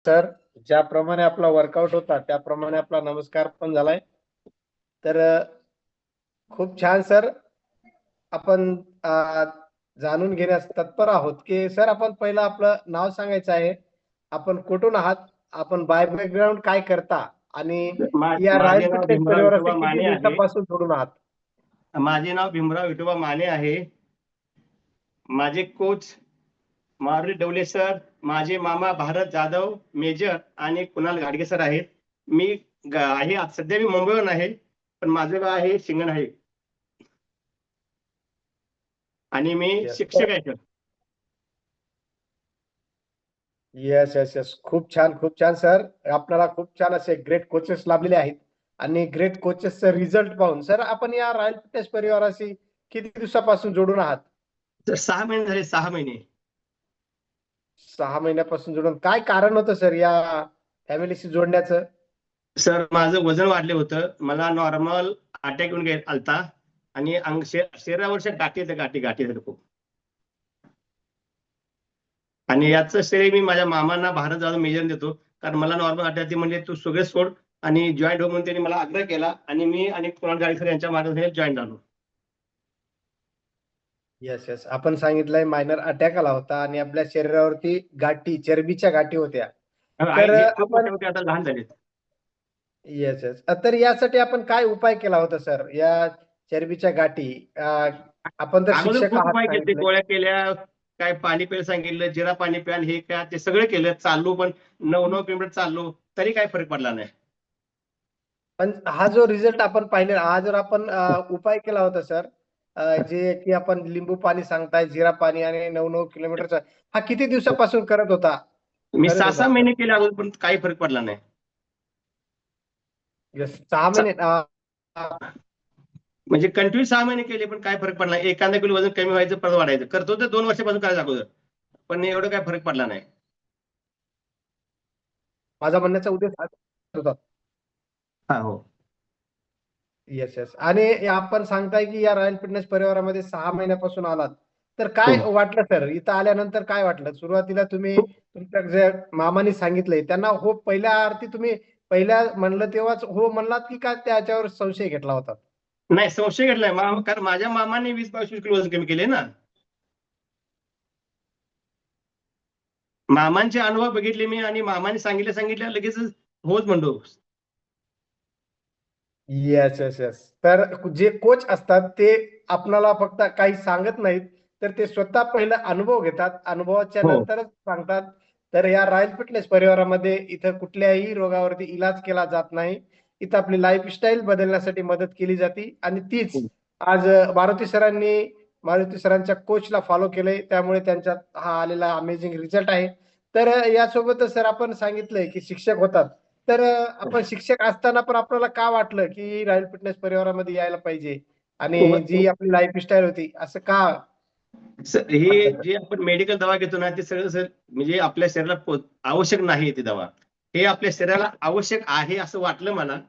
Sir, ज्याप्रमाणे आपला workout होता त्याप्रमाणे आपला नमस्कार पण झालाय. तर खूप छान सर. आपण जाणून घेण्यास तत्पर आहोत की सर आपण पहिलं आपलं नाव सांगायचं आहे. आपण कुठून आहात, आपण बाय बॅकग्राऊंड काय करता आणि या माझे रॉयल नाव फिटनेस भीमराव परिवाराशी विठोबा किती माने आहे. दिवसापासून जोडून आहात? माझे नाव भीमराव विठोबा माने आहे. माझे कोच मारुती डवले सर, माझे मामा भारत जाधव मेजर आणि कुणाल घाडगे सर आहेत. मी आहे सध्या मी मुंबईहून आहे, पण माझं गाव आहे शिंगण आणि मी येस शिक्षक आहे सर. येस येस येस, खूप छान खूप छान सर. आपल्याला खूप छान असे ग्रेट कोचेस लाभलेले आहेत आणि ग्रेट कोचेसचा रिझल्ट पाहून सर आपण या रॉयल फिटनेस परिवाराशी किती दिवसापासून जोडून आहात? तर 6 महिने झाले, 6 महिने. 6 महिन्यापासून जोडून काय कारण होतं सर या फॅमिलीशी जोडण्याचं? सर माझं वजन वाढले होतं, मला नॉर्मल अटॅक येऊन आलता आणि शरीरावरच्या गाठी आहेत, गाठी गाठी आहेत खूप. आणि याचं श्रेय मी माझ्या मामांना भारत जाधव मेजर देतो, कारण मला नॉर्मल अटॅक म्हणजे तू सगळे सोड आणि जॉईंट हो म्हणून त्यांनी मला आग्रह केला आणि मी आणि कुणाल घाडगे सर यांच्या मार्गदर्शनाखाली जॉईन झालो. येस येस, आपण सांगितलंय मायनर अटॅक आला होता आणि आपल्या शरीरावरती गाठी, चरबीच्या गाठी होत्या. तर हे खूप आपण मोठे होते, आता लहान झालेत. येस येस, तर यासाठी आपण काय उपाय केला होता सर या चरबीच्या गाठी? आपण तर अगोदर शिक्षक खूप आहात उपाय केले, ते सांगितले. गोळ्या केल्या, काय पाणी प्यायला सांगितलं, जिरा पाणी प्या, हे काय ते सगळं केलं, चाललो पण 9-9 किलोमीटर चाललो तरी काय फरक पडला नाही. पण हा जो रिझल्ट आपण पाहिला, हा जर आपण उपाय केला होता सर, जे की आपण लिंबू पाणी सांगताय, जिरा पाणी आणि 9-9 किलोमीटरचा, हा किती दिवसापासून करत होता? मी करत 6-6 होता सर? महिने केले अगोदर, पण काही फरक पडला नाही. येस, 6 महिने. म्हणजे कंटिन्यू 6 महिने केले, पण काय फरक पडला नाही. एखादा किलो वजन कमी व्हायचं, परत वाढायचं करतो, तर 2 वर्षापासून करायचं अगोदर, पण एवढं काय फरक पडला नाही. माझा म्हणण्याचा उद्देश हाच होता. हा, हो. येस येस, आणि आपण सांगताय की या रॉयल फिटनेस परिवारामध्ये 6 महिन्यापासून आलात, तर काय हो. वाटलं सर इथं आल्यानंतर? काय वाटलं सुरुवातीला? तुम्ही खूप तुमच्या जे मामानी सांगितलंय त्यांना हो पहिल्या आरती तुम्ही पहिल्या म्हणलं तेव्हाच हो म्हणलात की काय त्याच्यावर संशय घेतला होता? नाही, संशय घेतलाय कारण माझ्या मामाने 20-22 किलो वजन कमी केले ना. मामांचे अनुभव बघितले मी आणि मामाने सांगितलं लगेच होच म्हणतो. येस येस येस, तर जे कोच असतात ते आपणाला फक्त काही सांगत नाहीत, तर ते स्वतः पहिला अनुभव घेतात, अनुभवाच्या हो. नंतरच सांगतात. तर या रॉयल फिटनेस परिवारामध्ये इथं कुठल्याही रोगावरती इलाज केला जात नाही. इथं आपली लाईफस्टाईल बदलण्यासाठी मदत केली जाते आणि तीच आज मारुती सरांच्या कोचला फॉलो केलंय, त्यामुळे त्यांच्यात हा आलेला अमेझिंग रिझल्ट आहे. तर यासोबतच सर आपण सांगितलंय की शिक्षक होतात, तर आपण शिक्षक असताना पण आपल्याला का वाटलं की रॉयल फिटनेस परिवारामध्ये यायला पाहिजे आणि जी आपली लाईफस्टाईल होती असं का हे वाटलं? जे आपण मेडिकल दवा घेतो ना, ते सगळं सर म्हणजे आपल्या शरीराला आवश्यक नाही ती दवा. हे आपल्या शरीराला आवश्यक आहे असं वाटलं मला,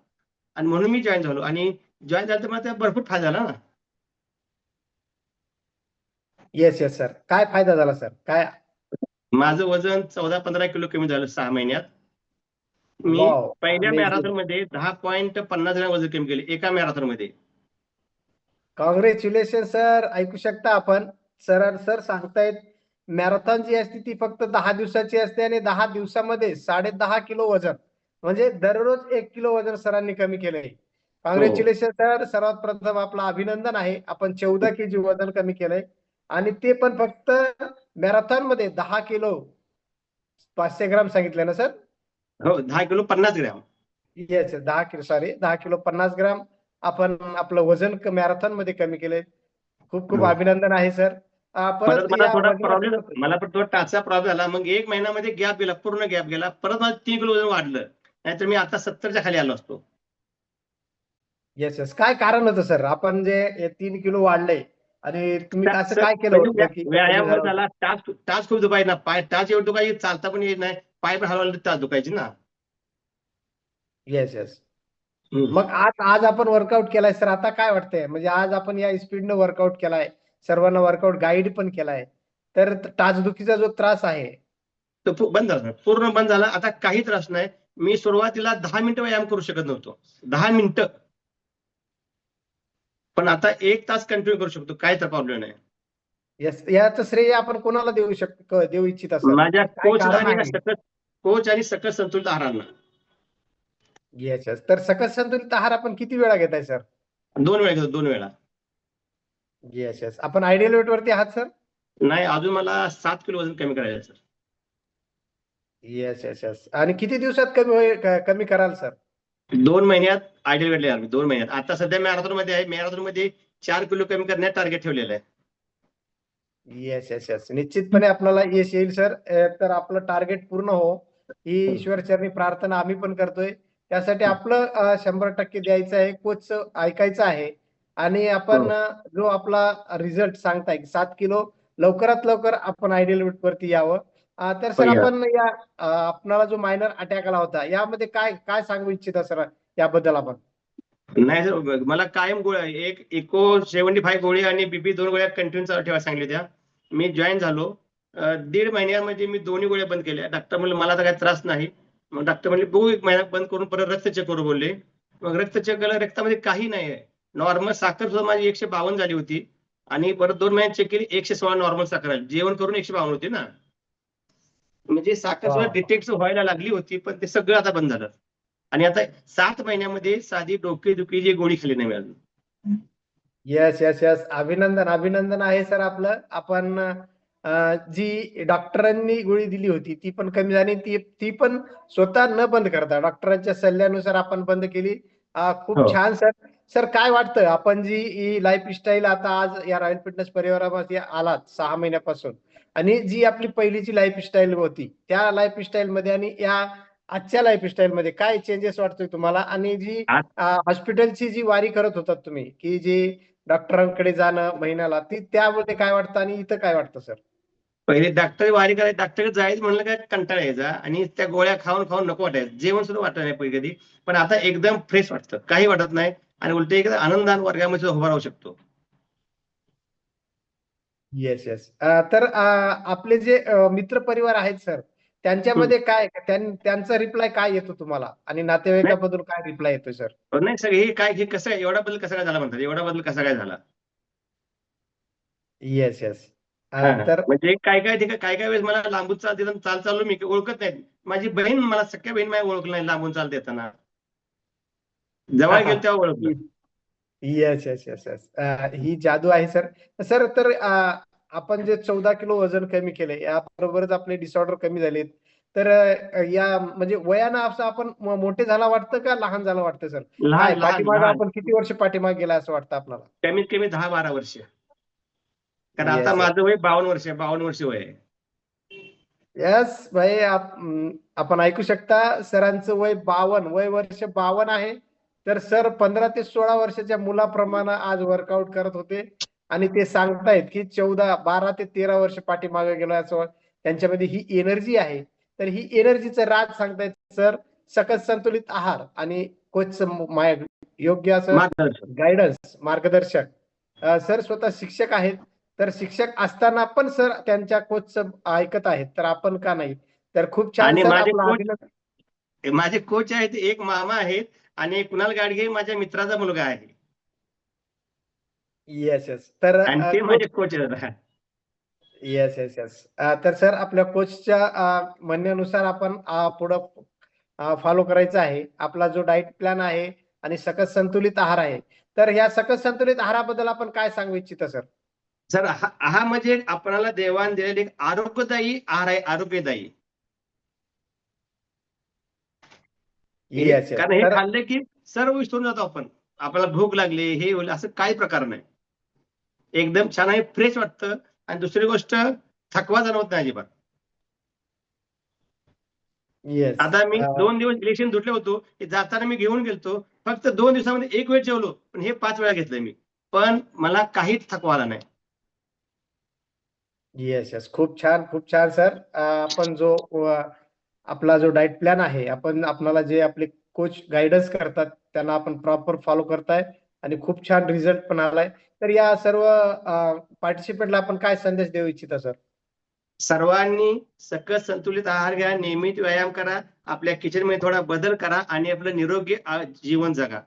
आणि म्हणून मी जॉईन झालो. आणि जॉईन झालं तर मला त्याचा भरपूर फायदा झाला ना. येस येस सर, काय फायदा झाला सर? काय? माझं वजन 14-15 किलो कमी झालं 6 महिन्यात. मी वाव, पहिल्या अमेझिंग. मॅरेथॉन मध्ये 10.50 ग्रॅम वजन कमी केले एका मॅरेथॉन मध्ये. Congratulation sir. ऐकू शकता आपण, सर सांगतायत मॅरेथॉन जी असते ती फक्त 10 दिवसाची असते आणि 10 दिवसामध्ये 10.5 किलो वजन, म्हणजे दररोज 1 किलो वजन सरांनी कमी केलंय. हो. Congratulation sir. सर्वात प्रथम आपलं अभिनंदन आहे, आपण 14 kg वजन कमी केलंय आणि ते पण फक्त मॅरेथॉन मध्ये 10 किलो 500 ग्राम सांगितलं ना सर? हो, 10 kilo 50 gram. Yes, 10 kilo, sorry, 10 kilo 50 ग्राम आपण आपलं वजन मॅरेथॉन मध्ये कमी केलंय. खूप खूप हो. अभिनंदन आहे सर. परत परत मला या थोडा प्रॉब्लेम, वजनासोबत. मला पण थोडा टाचचा प्रॉब्लेम झाला. मग 1 महिन्यामध्ये गॅप गेला, पूर्ण गॅप गेला. परत मला 3 किलो वजन वाढलं, नाहीतर मी आता 70च्या खाली आलो असतो. येस येस, काय कारण होतं सर आपण जे 3 किलो वाढलंय आणि तुम्ही असं सर काय केलं म्हणजे होतं की कमी व्यायाम झालं झाला, होतं? टाच टाच खूप दुखायचे ना, पाय टाच एवढं दुखायची, चालता पण येत नाही, पाय पण हलवले टाच दुखायची ना. Yes yes. हम्म. मग आज आज आपण वर्कआउट केलाय सर, आता काय वाटतंय? म्हणजे आज आपण या स्पीडनं वर्कआउट केलाय, सर्वांना वर्कआउट गाईड पण केलाय, तर टाचदुखीचा जो त्रास आहे तो बंद झाला, पूर्ण बंद झाला. आता काही त्रास नाही. मी सुरुवातीला 10 मिनिटं व्यायाम करू शकत नव्हतो, 10 मिनिटं, पण आता 1 तास कंटिन्यू करू शकतो, काय तर प्रॉब्लेम नाही. यस, याचं श्रेय आपण कोणाला देऊ इच्छिता सर? माझ्या काय कोचला कारण आणि आहे? कोच आणि सकस संतुलित आहारांना. Yes yes. तर सकस संतुलित आहार आपण किती वेळा घेताय सर? 2 वेळा घेतो, 2 वेळा. Yes yes. आपण आयडियल वेट वरती आहात सर? नाही, अजून मला 7 किलो वजन कमी करायचं सर. Yes yes yes. आणि किती दिवसात कमी कराल सर? 2 महिन्यात आयडियल वेट येणार मी, 2 महिन्यात. आता सध्या मॅरेथॉन मध्ये आहे, मॅरेथॉन मध्ये 4 किलो कमी करण्यात टार्गेट ठेवलेलं आहे. Yes yes yes. निश्चितपणे आपल्याला यश येईल सर. तर आपलं टार्गेट पूर्ण हो ही ईश्वरचरणी प्रार्थना आम्ही पण करतोय. त्यासाठी आपलं 100% द्यायचं आहे, कोच ऐकायचं आहे. आणि आपण जो आपला रिझल्ट सांगताय 7 किलो लवकरात लवकर आपण आयडियल वेट वरती यावं. तर सर या. आपण आपणाला जो मायनर अटॅक आला होता यामध्ये काय काय सांगू इच्छिता सर याबद्दल आपण? नाही सर, मला कायम गोळ्या, एक इको 75 गोळी आणि बीपी 2 गोळ्या कंटिन्यू ठेवायला सांगितल्या. मी जॉईन झालो, 1.5 महिन्यामध्ये मी दोन्ही गोळ्या बंद केल्या. डॉक्टर म्हणले मला तर काही त्रास नाही. मग डॉक्टर म्हणले बघू 1 महिना बंद करून परत रक्त चेक करू बोलले. मग रक्त चेक केलं, रक्तामध्ये काही नाही आहे. नॉर्मल साखर सुद्धा माझी 152 झाली होती. आणि परत 2 महिन्यात चेक केली, 116 नॉर्मल साखर आली. जेवण करून 152 होती ना, म्हणजे साखर सुद्धा डिटेक्ट व्हायला लागली होती, पण ते सगळं आता बंद झालं. आणि आता 7 महिन्यामध्ये साधी डोकेदुखी जी गोळी खाली नाही मिळाली. Yes yes yes. अभिनंदन अभिनंदन आहे सर आपलं. आपण जी डॉक्टरांनी गोळी दिली होती ती पण कमी झाली, ती पण स्वतः न बंद करता डॉक्टरांच्या सल्ल्यानुसार आपण बंद केली. खूप हो. छान सर. सर काय वाटतं आपण जी ही लाईफस्टाईल आता आज या रॉयल फिटनेस परिवारामध्ये आलात 6 महिन्यापासून, आणि जी आपली पहिलीची लाईफस्टाईल होती त्या लाईफस्टाईल मध्ये आणि या आजच्या लाईफस्टाईल मध्ये काय चेंजेस वाटतोय तुम्हाला? आणि जी हॉस्पिटलची जी वारी करत होतात तुम्ही, की जी डॉक्टरांकडे जाणं महिन्याला, ती त्यामध्ये काय वाटतं आणि इथं काय वाटतं सर? पहिले डॉक्टर वारी करायचं, डॉक्टर जायचं म्हणलं काय कंटाळा यायचा आणि त्या गोळ्या खाऊन खाऊन नको वाटायचं, जेवण सुद्धा वाटत नाही पहिले कधी. पण आता एकदम फ्रेश वाटतं, काही वाटत नाही. आणि उलट एकदम आनंदान वर्गामध्ये सुद्धा उभा राहू शकतो. Yes yes. तर आपले जे मित्र परिवार आहेत सर, त्यांच्यामध्ये काय त्यांचा रिप्लाय काय येतो तुम्हाला, आणि नातेवाईकाबद्दल काय रिप्लाय येतो सर? नाही सर, हे काय, हे कसं, एवढा बदल कसा काय झाला म्हणतात, एवढा बदल कसा काय झाला? Yes yes. हा, तर म्हणजे काय काय ठिकाणी, काय काय वेळेस मला लांबून चाललो मी, ओळखत नाही. माझी बहीण, मला सख्या बहीण माझी ओळखलं नाही लांबून चालत येताना, जवळ गेलो तेव्हा ओळखलं. Yes yes yes yes. ही जादू आहे सर. सर तर आपण जे 14 किलो वजन कमी केले याबरोबरच आपले डिसऑर्डर कमी झालेत, तर या म्हणजे वयानं असं आपण मोठे झाला वाटतं का लहान झालं वाटतं सर? काय लहान लहान पाठीमागं लहान, आपण किती वर्ष पाठीमागे गेला असं वाटतं आपल्याला? कमीत कमी 10-12 वर्ष. कारण आता येस येस. माझं वय 52 वर्ष आहे, 52 वर्ष वय आहे. यस भाई, आपण ऐकू शकता सरांचं वय 52, वय वर्ष 52 आहे. तर सर 15 ते 16 वर्षाच्या मुलाप्रमाणे आज वर्कआउट करत होते, आणि ते सांगतायत की 12 ते 13 वर्ष पाठीमागे गेलो असं त्यांच्यामध्ये ही एनर्जी आहे. तर ही एनर्जीचं राज सांगतायत सर. सकस संतुलित आहार आणि कोच योग्य असं मार्गदर्शन. गायडन्स, मार्गदर्शक. सर स्वतः शिक्षक आहेत. तर शिक्षक असताना पण सर त्यांच्या कोचचं ऐकत आहेत, तर आपण का नाही? तर खूप छान आणि सर, आपलं अभिनंदन. माझे कोच आहेत, एक मामा आहेत आणि कुणाल गाडगे माझ्या मित्राचा मुलगा आहे. Yes yes. तर आणि ते कोच. माझे कोच आहेत. Yes yes yes. तर सर आपल्या कोचच्या म्हणण्यानुसार आपण पुढं फॉलो करायचं आहे. आपला जो डाएट प्लॅन आहे आणि सकस संतुलित आहार आहे. तर ह्या सकस संतुलित आहाराबद्दल आपण काय सांगू इच्छिता सर? सर, हा म्हणजे आपल्याला देवान दिलेले एक आरोग्यदायी आहार आहे, आरोग्यदायी. Yes yes. कारण हे तर खाल्लं की सर्व विसरून जातो आपण. आपल्याला भूक लागली, हे होईल, असं काही प्रकार नाही. एकदम छान आहे, फ्रेश वाटतं. आणि दुसरी गोष्ट, थकवा जाणवत नाही अजिबात. येस. आता मी 2 दिवस इलेक्शन सुटले होतो, की जाताना मी घेऊन गेलतो. फक्त 2 दिवसामध्ये 1 वेळ जेवलो, पण हे 5 वेळा घेतलंय मी. पण मला काहीच थकवा आला नाही. Yes yes. खूप छान खूप छान सर. आपण जो आपला जो डाएट प्लॅन आहे, आपण आपल्याला जे आपले कोच गायडन्स करतात त्यांना आपण प्रॉपर फॉलो करताय, आणि खूप छान रिझल्ट पण आलाय. तर या सर्व पार्टिसिपेंटला आपण काय संदेश देऊ इच्छिता सर? सर्वांनी सकस संतुलित आहार घ्या, नियमित व्यायाम करा, आपल्या किचन मध्ये थोडा बदल करा आणि आपलं निरोगी जीवन जगा.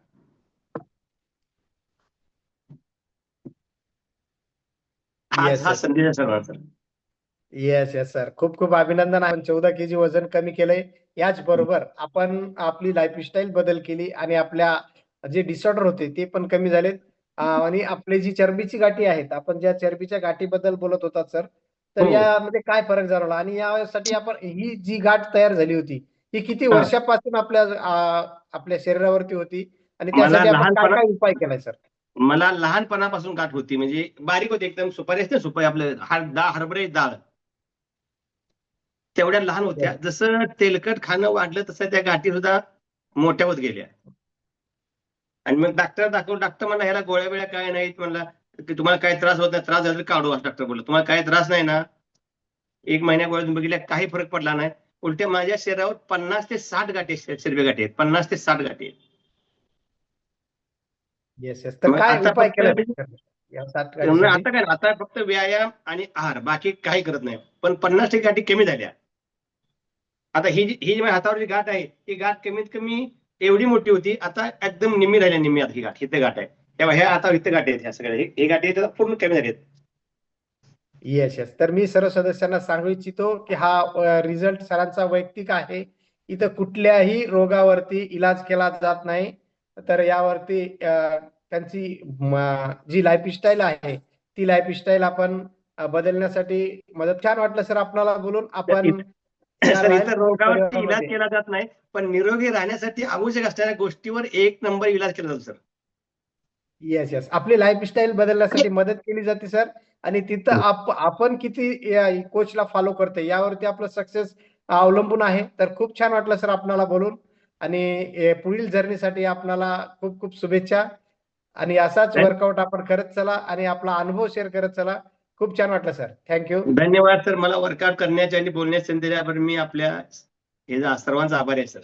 येस हा येस संदेश आहे सर्वांचा. येस येस सर, खूप खूप अभिनंदन. आपण 14 केजी वजन कमी केलंय. याच बरोबर आपण आपली लाईफस्टाईल बदल केली आणि आपल्या जे डिसऑर्डर होते ते पण कमी झालेत. आणि आपली जी चरबीची गाठी आहेत, आपण ज्या चरबीच्या गाठीबद्दल बोलत होतात सर, तर हो. यामध्ये काय फरक जाणवला आणि यासाठी आपण ही जी गाठ तयार झाली होती ही किती हा. वर्षापासून आपल्या शरीरावरती होती आणि मला त्यासाठी आपण काय लहानपणा काय उपाय केलाय सर? मला लहानपणापासून गाठ होती, म्हणजे बारीक होती एकदम. सुपारी असते, सुपारी आपलं हरभरे डाळ तेवढ्या लहान होत्या. जसं तेलकट खाणं वाढलं तसं त्या गाठी सुद्धा मोठ्या होत गेल्या. आणि मग डॉक्टर दाखवलं. डॉक्टर म्हणला ह्याला गोळ्या बिळ्या काय नाहीत. म्हणला की तुम्हाला काय त्रास होत नाही, त्रास झाला तर काढू, असं डॉक्टर बोलला. तुम्हाला काय त्रास नाही ना? 1 महिन्या गोळ्या बघितल्या, काही फरक पडला नाही. उलट्या माझ्या शरीरावर 50 ते 60 गाठी, चरबी गाठी आहेत. 50 ते 60 गाठी आहेत. येस येस, तर मग काय आता उपाय फक्त केलाय या 60 गाठीसाठी? आता काय, आता फक्त व्यायाम आणि आहार, बाकी काही करत नाही. पण 50% गाठी कमी झाल्या. आता ही जी माझ्या हातावरची गाठ आहे, ही गाठ कमीत कमी एवढी मोठी होती, आता एकदम निम्मी राहिल्या. निम्मी आता ही गाठ, इथे गाठ आहे तेव्हा, ह्या आता इथे गाठी आहेत. ह्या सगळ्या ही गाठी आहेत पूर्ण कमी झाली आहेत. येस येस, तर मी सर्व सदस्यांना सांगू इच्छितो की हा रिझल्ट सरांचा वैयक्तिक आहे. इथं कुठल्याही रोगावरती इलाज केला जात नाही. तर यावरती त्यांची जी लाईफस्टाईल आहे ती लाईफस्टाईल आपण बदलण्यासाठी मदत. छान वाटलं सर आपल्याला बोलून. आपण या सर, रॉयल इतर फिटनेस रोगावरती इलाज परिवारामध्ये. केला जात नाही, पण निरोगी राहण्यासाठी आवश्यक असणाऱ्या गोष्टीवर 1 नंबर इलाज केला जातो सर. येस येस, आपली लाईफस्टाईल बदलण्यासाठी मदत केली जाते सर. आणि तिथं आपण किती कोचला फॉलो करतोय यावरती आपलं सक्सेस अवलंबून आहे. तर खूप छान वाटलं सर आपल्याला बोलून. आणि पुढील जर्नीसाठी आपल्याला खूप खूप शुभेच्छा. आणि असाच वर्कआउट आपण करत चला आणि आपला अनुभव शेअर करत चला. खूप छान वाटलं सर, थँक्यू. धन्यवाद सर. मला वर्कआउट करण्याची आणि बोलण्याची संधी दिल्याबद्दल मी आपल्या सर्वांचा आभारी आहे सर.